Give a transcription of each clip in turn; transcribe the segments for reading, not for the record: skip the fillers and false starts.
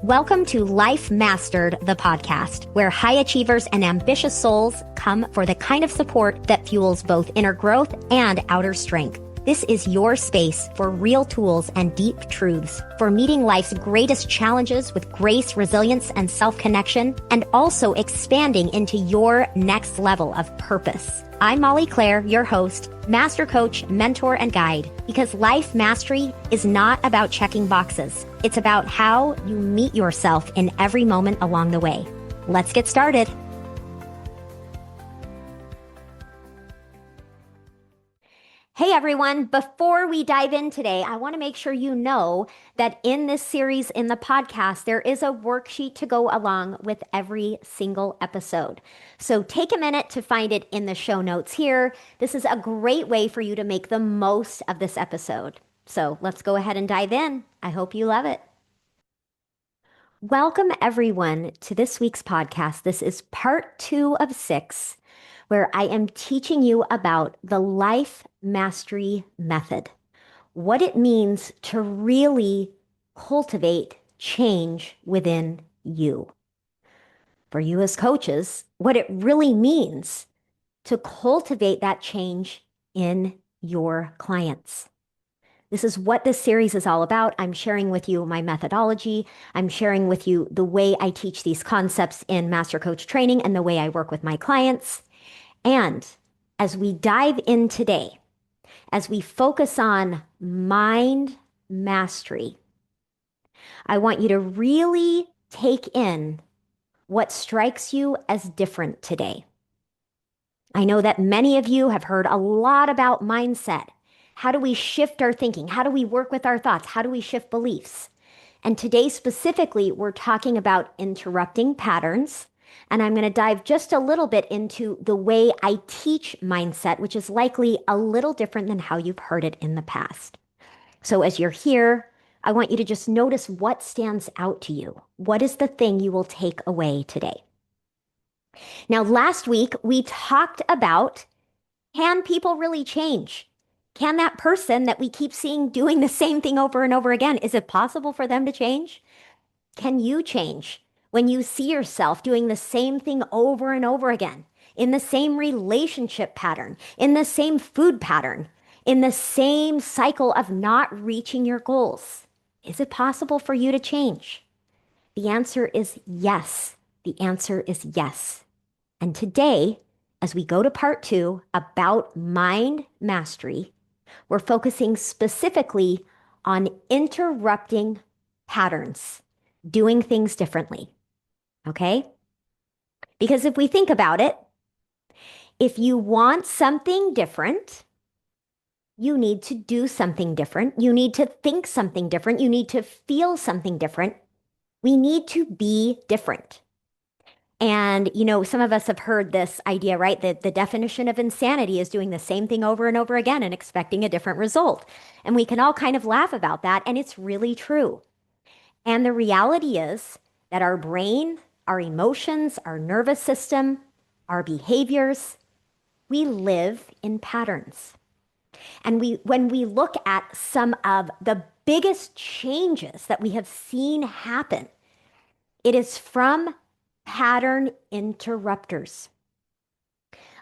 Welcome to Life Mastered, the podcast, where high achievers and ambitious souls come for the kind of support that fuels both inner growth and outer strength. This is your space for real tools and deep truths for meeting life's greatest challenges with grace, resilience, and self-connection, and also expanding into your next level of purpose. I'm Molly Claire, your host, master coach, mentor, and guide, because life mastery is not about checking boxes. It's about how you meet yourself in every moment along the way. Let's get started. Hey everyone, before we dive in today, I want to make sure you know that in this series in the podcast, there is a worksheet to go along with every single episode. So take a minute to find it in the show notes here. This is a great way for you to make the most of this episode. So let's go ahead and dive in. I hope you love it. Welcome everyone to this week's podcast. This is part 2 of 6, where I am teaching you about the life mastery method, what it means to really cultivate change within you. For you as coaches, what it really means to cultivate that change in your clients. This is what this series is all about. I'm sharing with you my methodology. I'm sharing with you the way I teach these concepts in Master Coach training and the way I work with my clients. And as we dive in today, as we focus on mind mastery, I want you to really take in what strikes you as different today. I know that many of you have heard a lot about mindset. How do we shift our thinking? How do we work with our thoughts? How do we shift beliefs? And today specifically, we're talking about interrupting patterns. And I'm going to dive just a little bit into the way I teach mindset, which is likely a little different than how you've heard it in the past. So as you're here, I want you to just notice what stands out to you. What is the thing you will take away today? Now, last week, we talked about, can people really change? Can that person that we keep seeing doing the same thing over and over again, is it possible for them to change? Can you change when you see yourself doing the same thing over and over again, in the same relationship pattern, in the same food pattern, in the same cycle of not reaching your goals? Is it possible for you to change? The answer is yes. The answer is yes. And today, as we go to part 2 about mind mastery, we're focusing specifically on interrupting patterns, doing things differently. Okay? Because if we think about it, if you want something different, you need to do something different. You need to think something different. You need to feel something different. We need to be different. And, you know, some of us have heard this idea, right? That the definition of insanity is doing the same thing over and over again and expecting a different result. And we can all kind of laugh about that. And it's really true. And the reality is that our brain, our emotions, our nervous system, our behaviors, we live in patterns. And when we look at some of the biggest changes that we have seen happen, it is from pattern interrupters.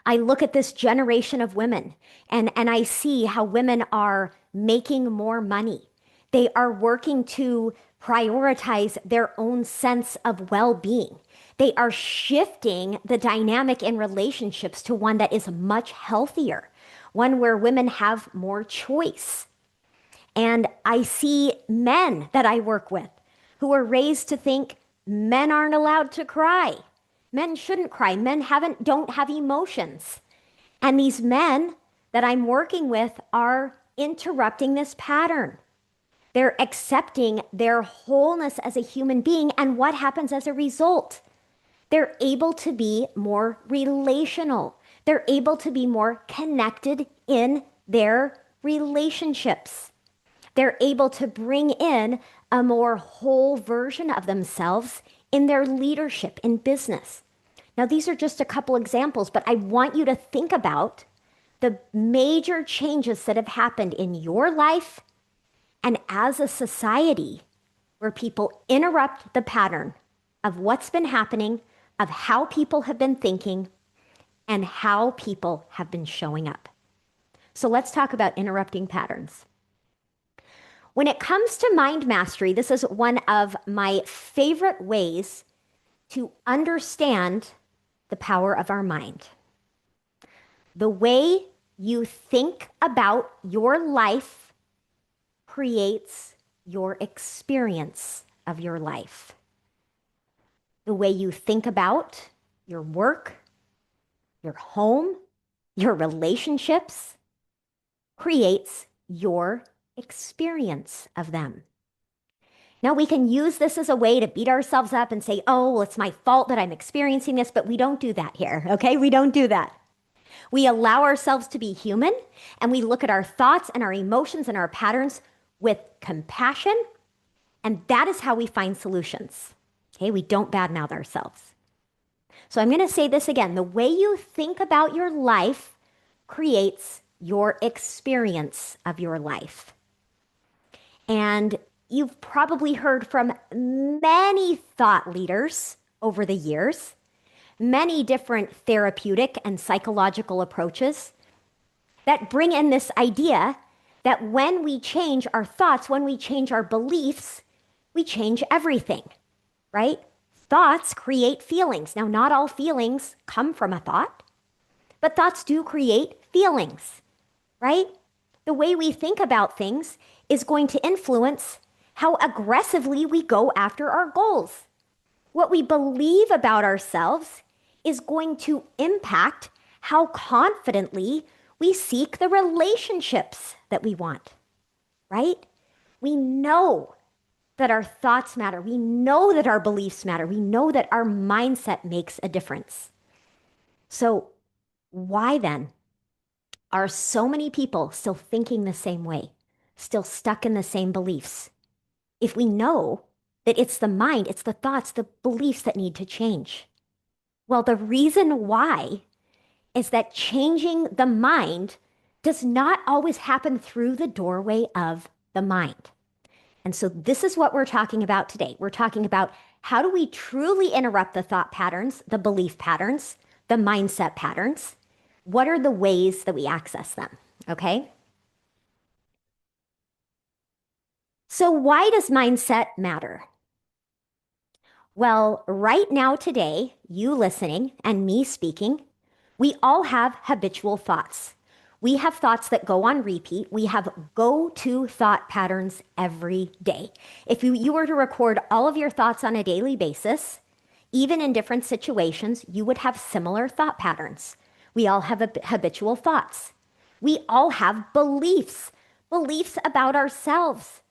I look at this generation of women and I see how women are making more money. They are working to prioritize their own sense of well-being. They are shifting the dynamic in relationships to one that is much healthier, one where women have more choice. And I see men that I work with who are raised to think men aren't allowed to cry. Men shouldn't cry. Men don't have emotions. And these men that I'm working with are interrupting this pattern. They're accepting their wholeness as a human being. And what happens as a result? They're able to be more relational. They're able to be more connected in their relationships. They're able to bring in a more whole version of themselves in their leadership in business. Now, these are just a couple examples, but I want you to think about the major changes that have happened in your life and as a society where people interrupt the pattern of what's been happening, of how people have been thinking, and how people have been showing up. So let's talk about interrupting patterns. When it comes to mind mastery, this is one of my favorite ways to understand the power of our mind. The way you think about your life creates your experience of your life. The way you think about your work, your home, your relationships creates your experience of them. Now, we can use this as a way to beat ourselves up and say, oh, well, it's my fault that I'm experiencing this, but we don't do that here, okay? We don't do that. We allow ourselves to be human, and we look at our thoughts and our emotions and our patterns with compassion, and that is how we find solutions. Okay, we don't badmouth ourselves. So I'm going to say this again. The way you think about your life creates your experience of your life. And you've probably heard from many thought leaders over the years, many different therapeutic and psychological approaches that bring in this idea that when we change our thoughts, when we change our beliefs, we change everything, right? Thoughts create feelings. Now, not all feelings come from a thought, but thoughts do create feelings, right? The way we think about things is going to influence how aggressively we go after our goals. What we believe about ourselves is going to impact how confidently we seek the relationships that we want, right? We know that our thoughts matter. We know that our beliefs matter. We know that our mindset makes a difference. So why then are so many people still thinking the same way, still stuck in the same beliefs? If we know that it's the mind, it's the thoughts, the beliefs that need to change. Well, the reason why is that changing the mind does not always happen through the doorway of the mind. And so this is what we're talking about today. We're talking about how do we truly interrupt the thought patterns, the belief patterns, the mindset patterns? What are the ways that we access them? Okay? So why does mindset matter? Well, right now today, you listening and me speaking, we all have habitual thoughts. We have thoughts that go on repeat. We have go-to thought patterns every day. If you were to record all of your thoughts on a daily basis, even in different situations, you would have similar thought patterns. We all have habitual thoughts. We all have beliefs, beliefs about ourselves,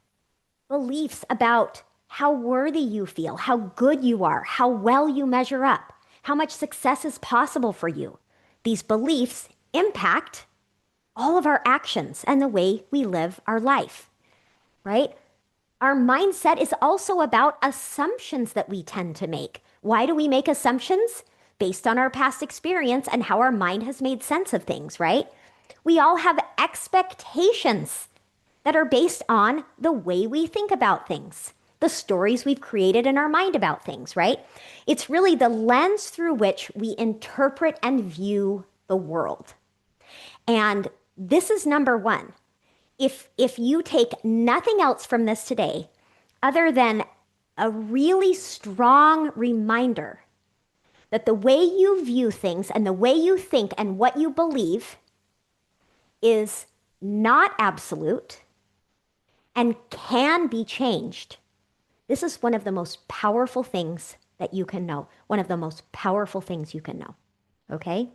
beliefs about how worthy you feel, how good you are, how well you measure up, how much success is possible for you. These beliefs impact all of our actions and the way we live our life, right? Our mindset is also about assumptions that we tend to make. Why do we make assumptions? Based on our past experience and how our mind has made sense of things, right? We all have expectations that are based on the way we think about things, the stories we've created in our mind about things, right? It's really the lens through which we interpret and view the world. And this is number one. If you take nothing else from this today, other than a really strong reminder that the way you view things and the way you think and what you believe is not absolute and can be changed. This is one of the most powerful things that you can know. One of the most powerful things you can know. Okay?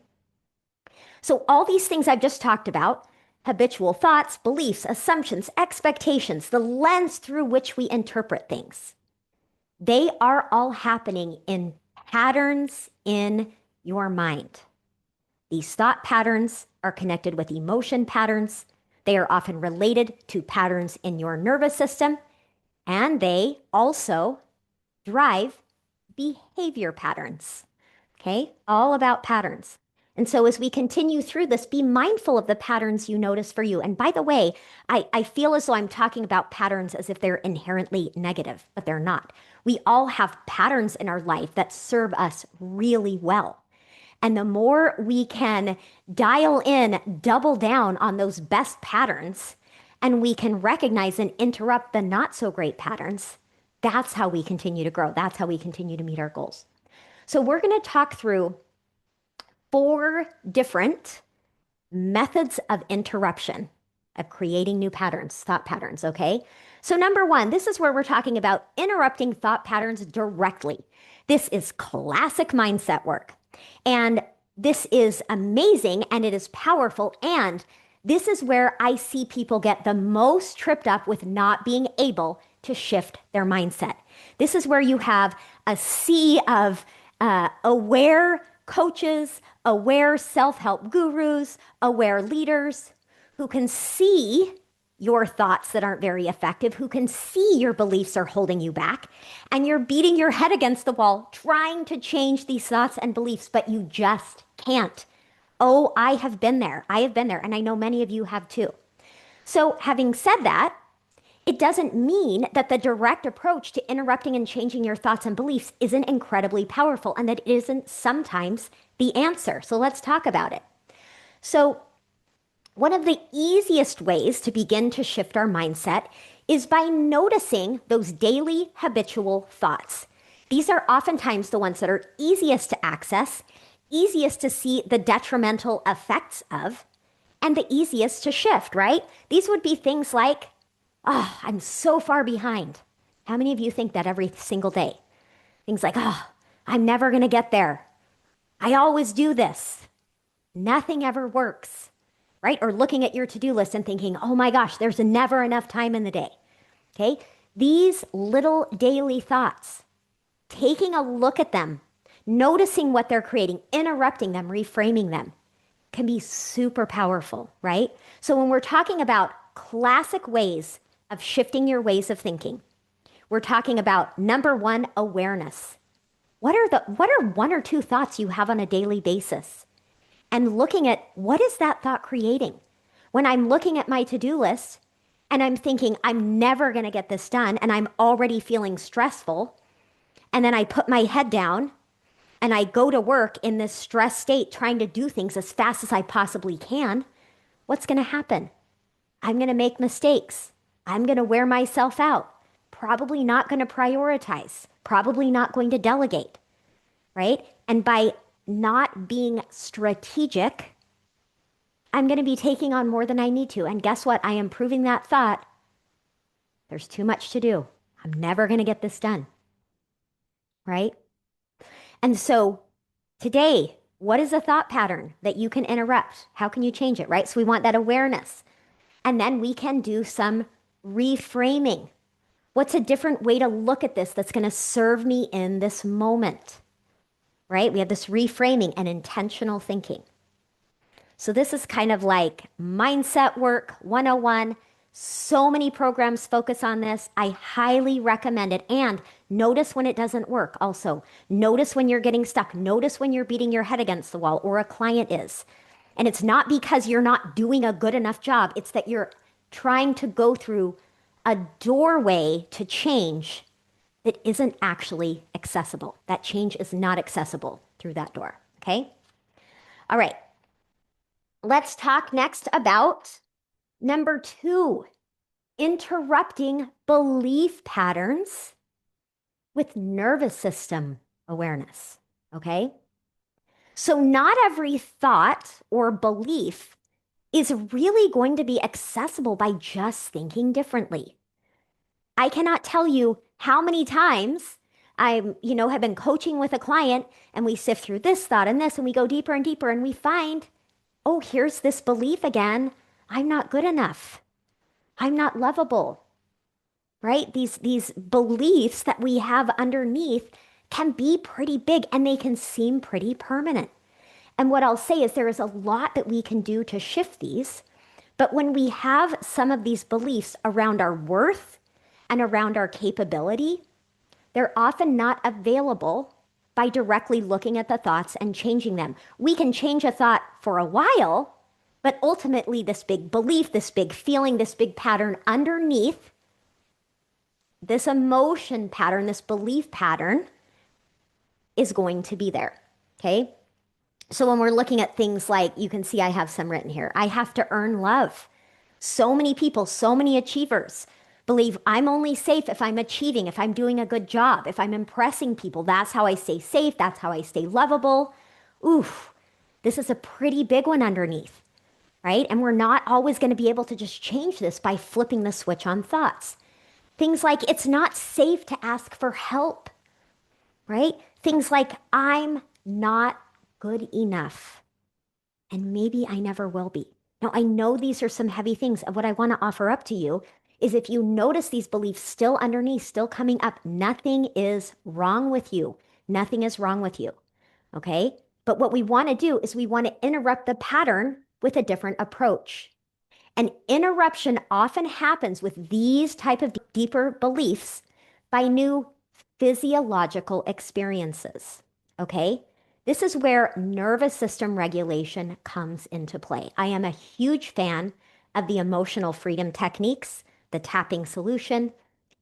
So all these things I've just talked about, habitual thoughts, beliefs, assumptions, expectations, the lens through which we interpret things, they are all happening in patterns in your mind. These thought patterns are connected with emotion patterns. They are often related to patterns in your nervous system, and they also drive behavior patterns. Okay, all about patterns. And so as we continue through this, be mindful of the patterns you notice for you. And by the way, I feel as though I'm talking about patterns as if they're inherently negative, but they're not. We all have patterns in our life that serve us really well. And the more we can dial in, double down on those best patterns, and we can recognize and interrupt the not so great patterns, that's how we continue to grow. That's how we continue to meet our goals. So we're going to talk through 4 different methods of interruption of creating new patterns, thought patterns, okay? So number 1, this is where we're talking about interrupting thought patterns directly. This is classic mindset work. And this is amazing and it is powerful. And this is where I see people get the most tripped up with not being able to shift their mindset. This is where you have a sea of aware coaches, aware self-help gurus, aware leaders who can see your thoughts that aren't very effective, who can see your beliefs are holding you back, and you're beating your head against the wall trying to change these thoughts and beliefs, but you just can't. Oh, I have been there. I have been there, and I know many of you have too. So having said that, it doesn't mean that the direct approach to interrupting and changing your thoughts and beliefs isn't incredibly powerful and that it isn't sometimes the answer. So let's talk about it. So one of the easiest ways to begin to shift our mindset is by noticing those daily habitual thoughts. These are oftentimes the ones that are easiest to access, easiest to see the detrimental effects of, and the easiest to shift, right? These would be things like, oh, I'm so far behind. How many of you think that every single day? Things like, oh, I'm never going to get there. I always do this. Nothing ever works, right? Or looking at your to-do list and thinking, oh my gosh, there's never enough time in the day. Okay? These little daily thoughts, taking a look at them, noticing what they're creating, interrupting them, reframing them, can be super powerful, right? So when we're talking about classic ways of shifting your ways of thinking, we're talking about number 1, awareness. What are 1 or 2 thoughts you have on a daily basis? And looking at what is that thought creating? When I'm looking at my to-do list and I'm thinking I'm never going to get this done and I'm already feeling stressful, and then I put my head down and I go to work in this stress state trying to do things as fast as I possibly can, what's going to happen? I'm going to make mistakes. I'm going to wear myself out. Probably not going to prioritize. Probably not going to delegate, right? And by not being strategic, I'm going to be taking on more than I need to. And guess what? I am proving that thought. There's too much to do. I'm never going to get this done, right? And so today, what is a thought pattern that you can interrupt? How can you change it, right? So we want that awareness. And then we can do some reframing. What's a different way to look at this that's going to serve me in this moment, right? We have this reframing and intentional thinking. So this is kind of like mindset work 101. So many programs focus on this. I highly recommend it. And notice when it doesn't work also. Notice when you're getting stuck. Notice when you're beating your head against the wall or a client is. And it's not because you're not doing a good enough job. It's that you're trying to go through a doorway to change that isn't actually accessible. That change is not accessible through that door, okay? All right. Let's talk next about number 2, interrupting belief patterns with nervous system awareness, okay? So not every thought or belief is really going to be accessible by just thinking differently. I cannot tell you how many times have been coaching with a client and we sift through this thought and this and we go deeper and deeper and we find, oh, here's this belief again. I'm not good enough. I'm not lovable, right? These beliefs that we have underneath can be pretty big and they can seem pretty permanent. And what I'll say is there is a lot that we can do to shift these. But when we have some of these beliefs around our worth and around our capability, they're often not available by directly looking at the thoughts and changing them. We can change a thought for a while, but ultimately this big belief, this big feeling, this big pattern underneath, this emotion pattern, this belief pattern is going to be there. Okay. So when we're looking at things like, you can see I have some written here. I have to earn love. So many people, so many achievers believe I'm only safe if I'm achieving, if I'm doing a good job, if I'm impressing people. That's how I stay safe. That's how I stay lovable. Oof, this is a pretty big one underneath, right? And we're not always going to be able to just change this by flipping the switch on thoughts. Things like it's not safe to ask for help, right? Things like I'm not good enough and maybe I never will be. Now, I know these are some heavy things. What I want to offer up to you is if you notice these beliefs still underneath, still coming up, nothing is wrong with you. Nothing is wrong with you. Okay. But what we want to do is we want to interrupt the pattern with a different approach. An interruption often happens with these type of deeper beliefs by new physiological experiences. Okay. This is where nervous system regulation comes into play. I am a huge fan of the emotional freedom techniques, the tapping solution.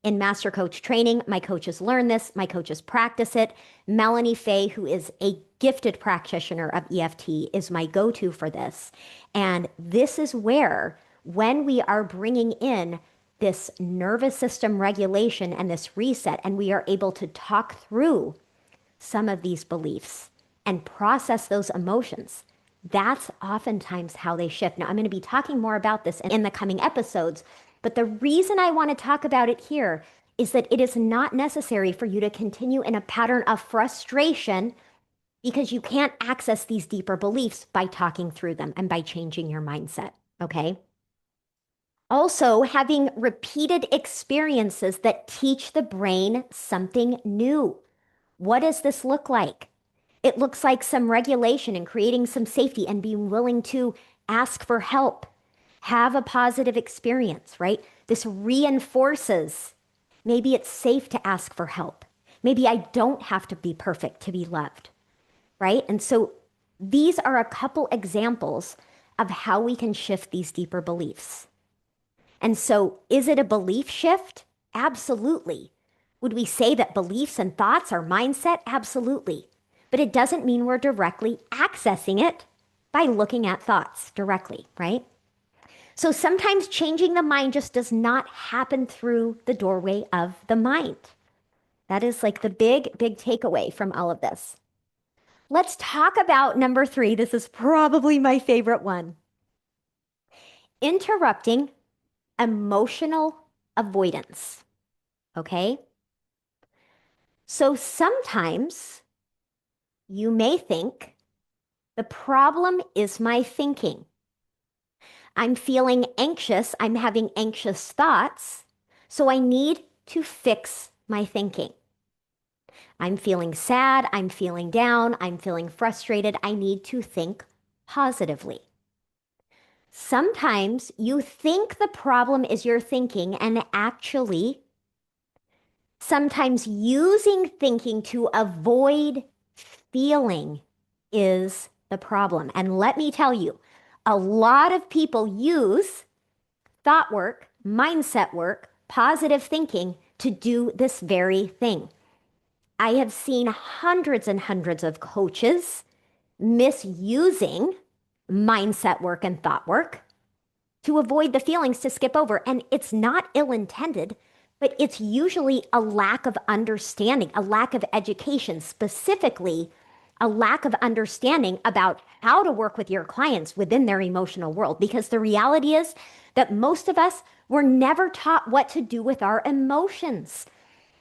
In Master Coach training, my coaches learn this, my coaches practice it. Melanie Fay, who is a gifted practitioner of EFT, is my go-to for this. And this is where, when we are bringing in this nervous system regulation and this reset, and we are able to talk through some of these beliefs and process those emotions, that's oftentimes how they shift. Now, I'm going to be talking more about this in the coming episodes, but the reason I want to talk about it here is that it is not necessary for you to continue in a pattern of frustration because you can't access these deeper beliefs by talking through them and by changing your mindset, okay? Also, having repeated experiences that teach the brain something new. What does this look like? It looks like some regulation and creating some safety and being willing to ask for help, have a positive experience, right? This reinforces maybe it's safe to ask for help. Maybe I don't have to be perfect to be loved, right? And so these are a couple examples of how we can shift these deeper beliefs. And so is it a belief shift? Absolutely. Would we say that beliefs and thoughts are mindset? Absolutely. But it doesn't mean we're directly accessing it by looking at thoughts directly, right? So sometimes changing the mind just does not happen through the doorway of the mind. That is like the big, big takeaway from all of this. Let's talk about number 3. This is probably my favorite one. Interrupting emotional avoidance. Okay? So sometimes you may think the problem is my thinking. I'm feeling anxious. I'm having anxious thoughts. So I need to fix my thinking. I'm feeling sad. I'm feeling down. I'm feeling frustrated. I need to think positively. Sometimes you think the problem is your thinking, and actually, sometimes using thinking to avoid feeling is the problem. And let me tell you, a lot of people use thought work, mindset work, positive thinking to do this very thing. I have seen hundreds and hundreds of coaches misusing mindset work and thought work to avoid the feelings to skip over. And it's not ill-intended, but it's usually a lack of understanding, a lack of education, specifically a lack of understanding about how to work with your clients within their emotional world. Because the reality is that most of us were never taught what to do with our emotions.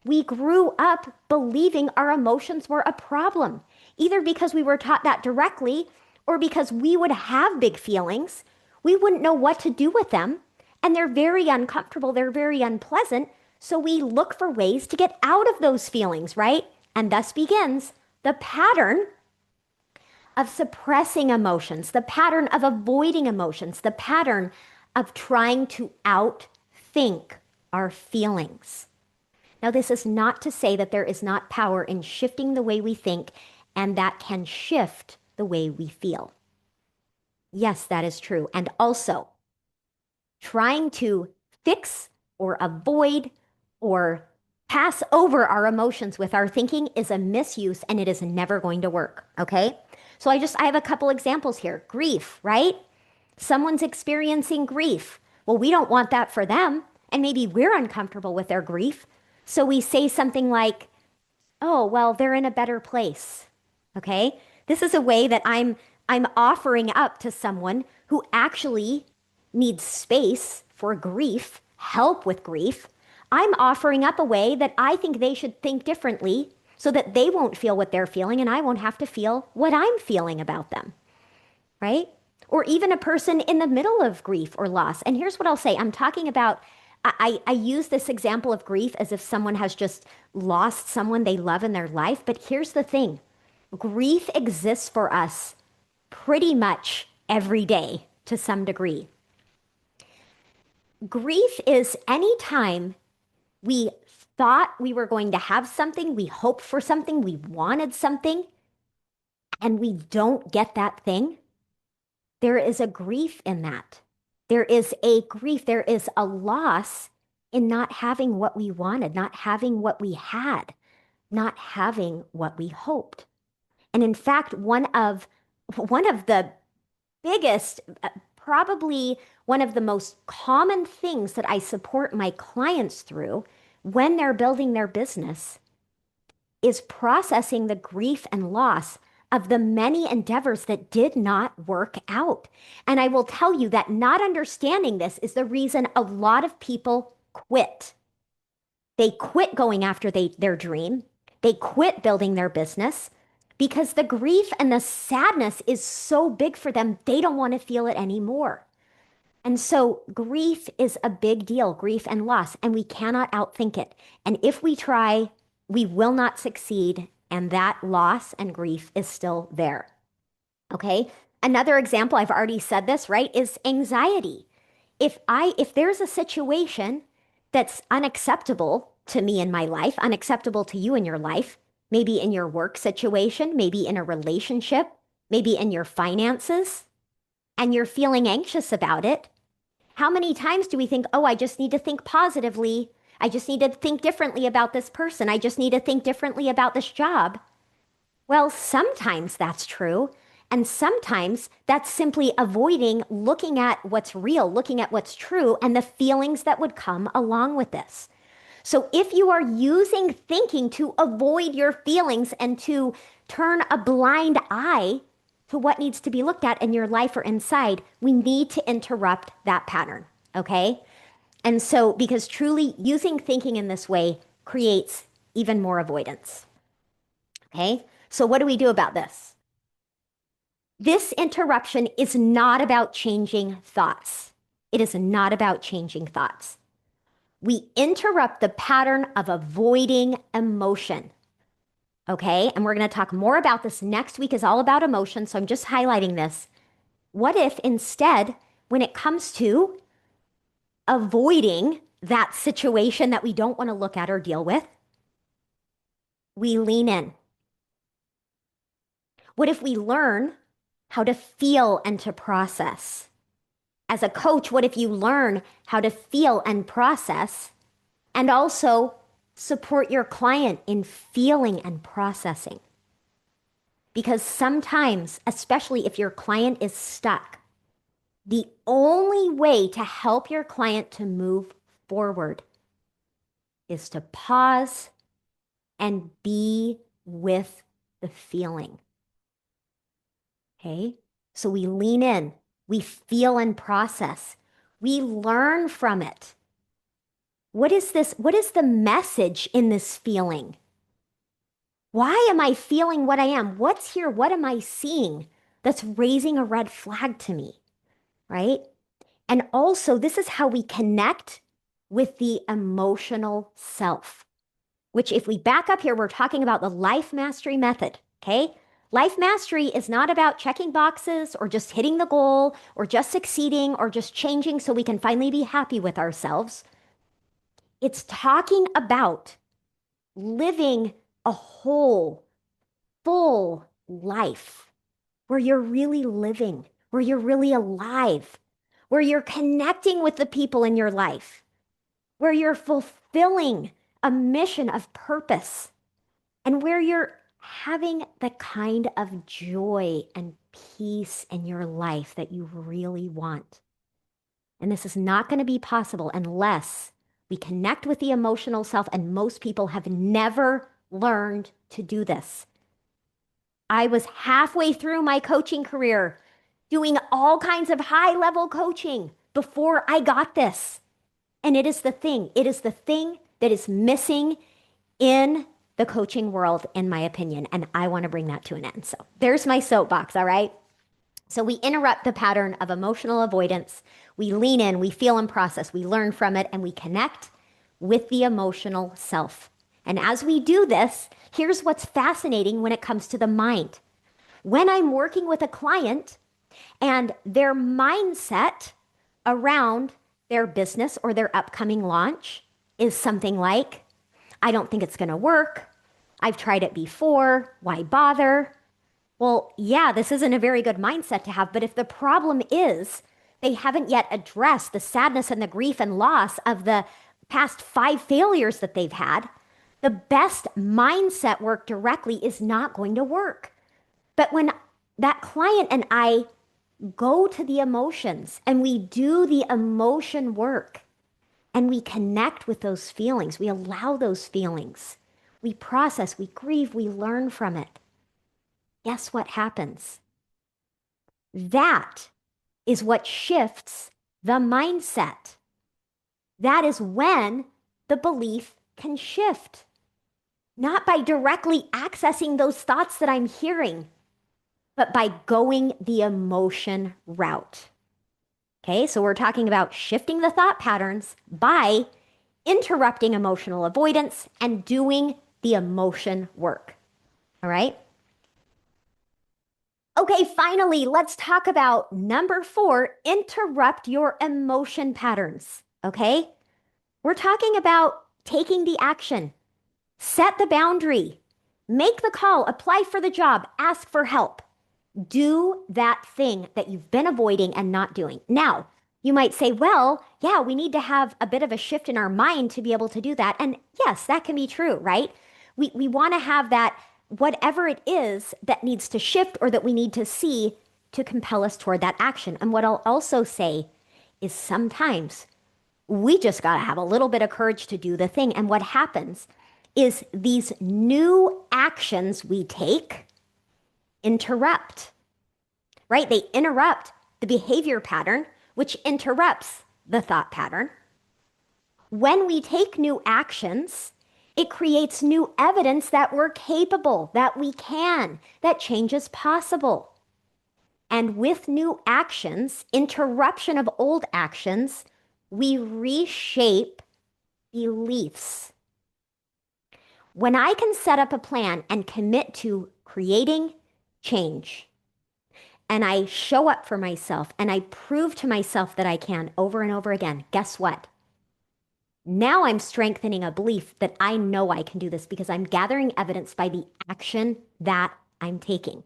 We grew up believing our emotions were a problem, either because we were taught that directly or because we would have big feelings. We wouldn't know what to do with them, and they're very uncomfortable. They're very unpleasant. So we look for ways to get out of those feelings, right? And thus begins the pattern of suppressing emotions, the pattern of avoiding emotions, the pattern of trying to outthink our feelings. Now, this is not to say that there is not power in shifting the way we think, and that can shift the way we feel. Yes, that is true. And also, trying to fix or avoid or pass over our emotions with our thinking is a misuse and it is never going to work. Okay. So I have a couple examples here. Grief, right? Someone's experiencing grief. Well, we don't want that for them. And maybe we're uncomfortable with their grief. So we say something like, oh, well, they're in a better place. Okay? This is a way that I'm offering up to someone who actually needs space for grief, help with grief. I'm offering up a way that I think they should think differently so that they won't feel what they're feeling and I won't have to feel what I'm feeling about them, right? Or even a person in the middle of grief or loss. And here's what I'll say. I'm talking about, I use this example of grief as if someone has just lost someone they love in their life. But here's the thing. Grief exists for us pretty much every day to some degree. Grief is any time we thought we were going to have something, we hoped for something, we wanted something, and we don't get that thing. There is a grief in that. There is a grief, there is a loss in not having what we wanted, not having what we had, not having what we hoped. And in fact, one of the biggest, probably one of the most common things that I support my clients through when they're building their business is processing the grief and loss of the many endeavors that did not work out. And I will tell you that not understanding this is the reason a lot of people quit. They quit going after their dream. They quit building their business because the grief and the sadness is so big for them, they don't want to feel it anymore. And so grief is a big deal, grief and loss, and we cannot outthink it. And if we try, we will not succeed, and that loss and grief is still there. Okay? Another example, I've already said this, right, is anxiety. If there's a situation that's unacceptable to me in my life, unacceptable to you in your life, maybe in your work situation, maybe in a relationship, maybe in your finances, and you're feeling anxious about it, how many times do we think, oh, I just need to think positively. I just need to think differently about this person. I just need to think differently about this job. Well, sometimes that's true. And sometimes that's simply avoiding looking at what's real, looking at what's true, and the feelings that would come along with this. So if you are using thinking to avoid your feelings and to turn a blind eye to what needs to be looked at in your life or inside, we need to interrupt that pattern, okay? And so, because truly using thinking in this way creates even more avoidance, okay? So what do we do about this? This interruption is not about changing thoughts. It is not about changing thoughts. We interrupt the pattern of avoiding emotion. Okay, and we're going to talk more about this next week is all about emotion, so I'm just highlighting this. What if instead, when it comes to avoiding that situation that we don't want to look at or deal with, we lean in? What if we learn how to feel and to process? As a coach, what if you learn how to feel and process and also support your client in feeling and processing? Because sometimes, especially if your client is stuck, the only way to help your client to move forward is to pause and be with the feeling. Okay? So we lean in, we feel and process, we learn from it. What is this? What is the message in this feeling? Why am I feeling what I am? What's here? What am I seeing that's raising a red flag to me? Right? And also, this is how we connect with the emotional self, which if we back up here, we're talking about the life mastery method. Okay? Life mastery is not about checking boxes or just hitting the goal or just succeeding or just changing so we can finally be happy with ourselves. It's talking about living a whole, full life where you're really living, where you're really alive, where you're connecting with the people in your life, where you're fulfilling a mission of purpose, and where you're having the kind of joy and peace in your life that you really want. And this is not going to be possible unless we connect with the emotional self. And most people have never learned to do this. I was halfway through my coaching career doing all kinds of high level coaching before I got this. And it is the thing. It is the thing that is missing in the coaching world, in my opinion. And I want to bring that to an end. So there's my soapbox. All right. So we interrupt the pattern of emotional avoidance. We lean in, we feel and process, we learn from it, and we connect with the emotional self. And as we do this, here's what's fascinating when it comes to the mind. When I'm working with a client and their mindset around their business or their upcoming launch is something like, I don't think it's going to work. I've tried it before. Why bother? Well, yeah, this isn't a very good mindset to have, but if the problem is they haven't yet addressed the sadness and the grief and loss of the past 5 failures that they've had, the best mindset work directly is not going to work. But when that client and I go to the emotions and we do the emotion work and we connect with those feelings, we allow those feelings, we process, we grieve, we learn from it. Guess what happens? That is what shifts the mindset. That is when the belief can shift. Not by directly accessing those thoughts that I'm hearing, but by going the emotion route. Okay, so we're talking about shifting the thought patterns by interrupting emotional avoidance and doing the emotion work. All right? Okay, finally, let's talk about number 4, interrupt your emotion patterns. Okay? We're talking about taking the action, set the boundary, make the call, apply for the job, ask for help. Do that thing that you've been avoiding and not doing. Now, you might say, well, yeah, we need to have a bit of a shift in our mind to be able to do that. And yes, that can be true, right? We want to have that, whatever it is that needs to shift or that we need to see to compel us toward that action. And what I'll also say is sometimes we just got to have a little bit of courage to do the thing. And what happens is these new actions we take interrupt, right? They interrupt the behavior pattern, which interrupts the thought pattern. When we take new actions, it creates new evidence that we're capable, that we can, that change is possible. And with new actions, interruption of old actions, we reshape beliefs. When I can set up a plan and commit to creating change, and I show up for myself and I prove to myself that I can over and over again, guess what? Now I'm strengthening a belief that I know I can do this because I'm gathering evidence by the action that I'm taking.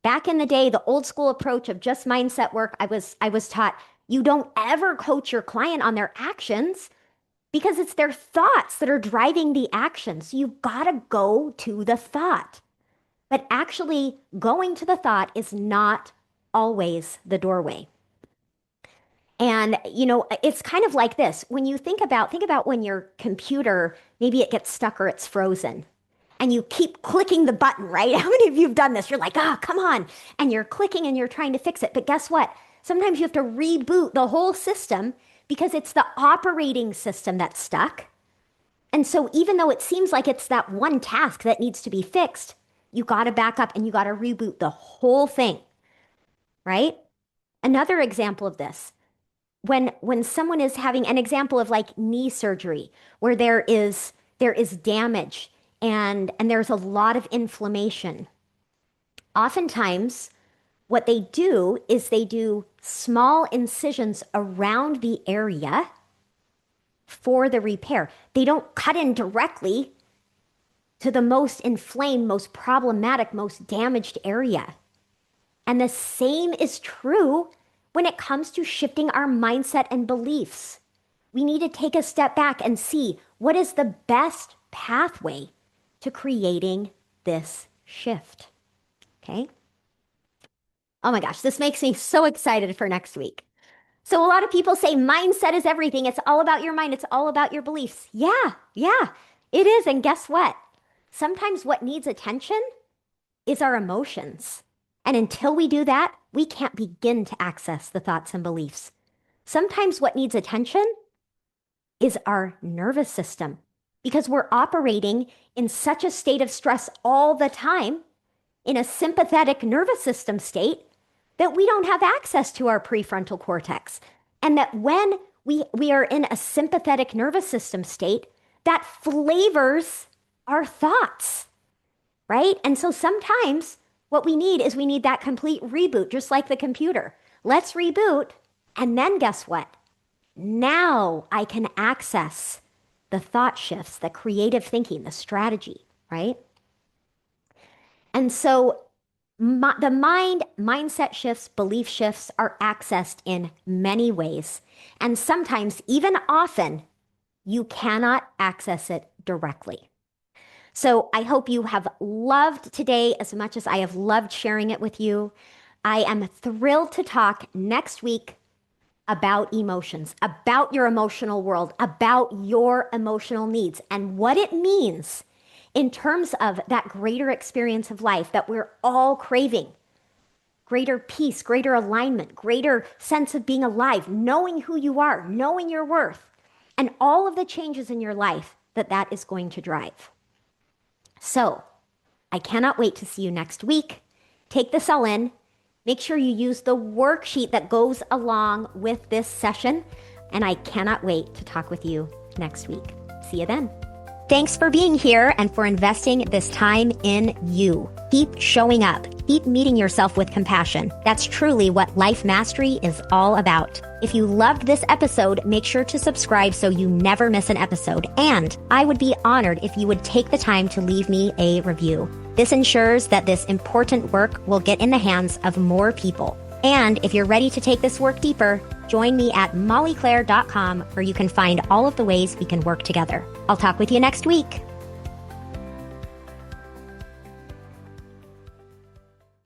Back in the day, the old school approach of just mindset work, I was taught you don't ever coach your client on their actions because it's their thoughts that are driving the action. So you've got to go to the thought. But actually going to the thought is not always the doorway. And, it's kind of like this. When you think about when your computer, maybe it gets stuck or it's frozen and you keep clicking the button, right? How many of you have done this? You're like, oh, come on. And you're clicking and you're trying to fix it. But guess what? Sometimes you have to reboot the whole system because it's the operating system that's stuck. And so even though it seems like it's that one task that needs to be fixed, you got to back up and you got to reboot the whole thing, right? Another example of this, when someone is having an example of like knee surgery, where there is damage and there's a lot of inflammation. Oftentimes, what they do is they do small incisions around the area for the repair. They don't cut in directly to the most inflamed, most problematic, most damaged area. And the same is true when it comes to shifting our mindset and beliefs. We need to take a step back and see what is the best pathway to creating this shift. Okay? Oh my gosh, this makes me so excited for next week. So a lot of people say mindset is everything. It's all about your mind. It's all about your beliefs. Yeah, it is. And guess what? Sometimes what needs attention is our emotions. And until we do that, we can't begin to access the thoughts and beliefs. Sometimes what needs attention is our nervous system because we're operating in such a state of stress all the time, in a sympathetic nervous system state, that we don't have access to our prefrontal cortex. And that when we are in a sympathetic nervous system state, that flavors our thoughts, right? And so sometimes what we need is that complete reboot, just like the computer. Let's reboot. And then guess what? Now I can access the thought shifts, the creative thinking, the strategy, right? And so the mindset shifts, belief shifts are accessed in many ways. And sometimes, even often, you cannot access it directly. So I hope you have loved today as much as I have loved sharing it with you. I am thrilled to talk next week about emotions, about your emotional world, about your emotional needs, and what it means in terms of that greater experience of life that we're all craving. Greater peace, greater alignment, greater sense of being alive, knowing who you are, knowing your worth, and all of the changes in your life that is going to drive. So I cannot wait to see you next week. Take this all in. Make sure you use the worksheet that goes along with this session. And I cannot wait to talk with you next week. See you then. Thanks for being here and for investing this time in you. Keep showing up. Keep meeting yourself with compassion. That's truly what Life Mastery is all about. If you loved this episode, make sure to subscribe so you never miss an episode. And I would be honored if you would take the time to leave me a review. This ensures that this important work will get in the hands of more people. And if you're ready to take this work deeper, join me at mollyclaire.com where you can find all of the ways we can work together. I'll talk with you next week.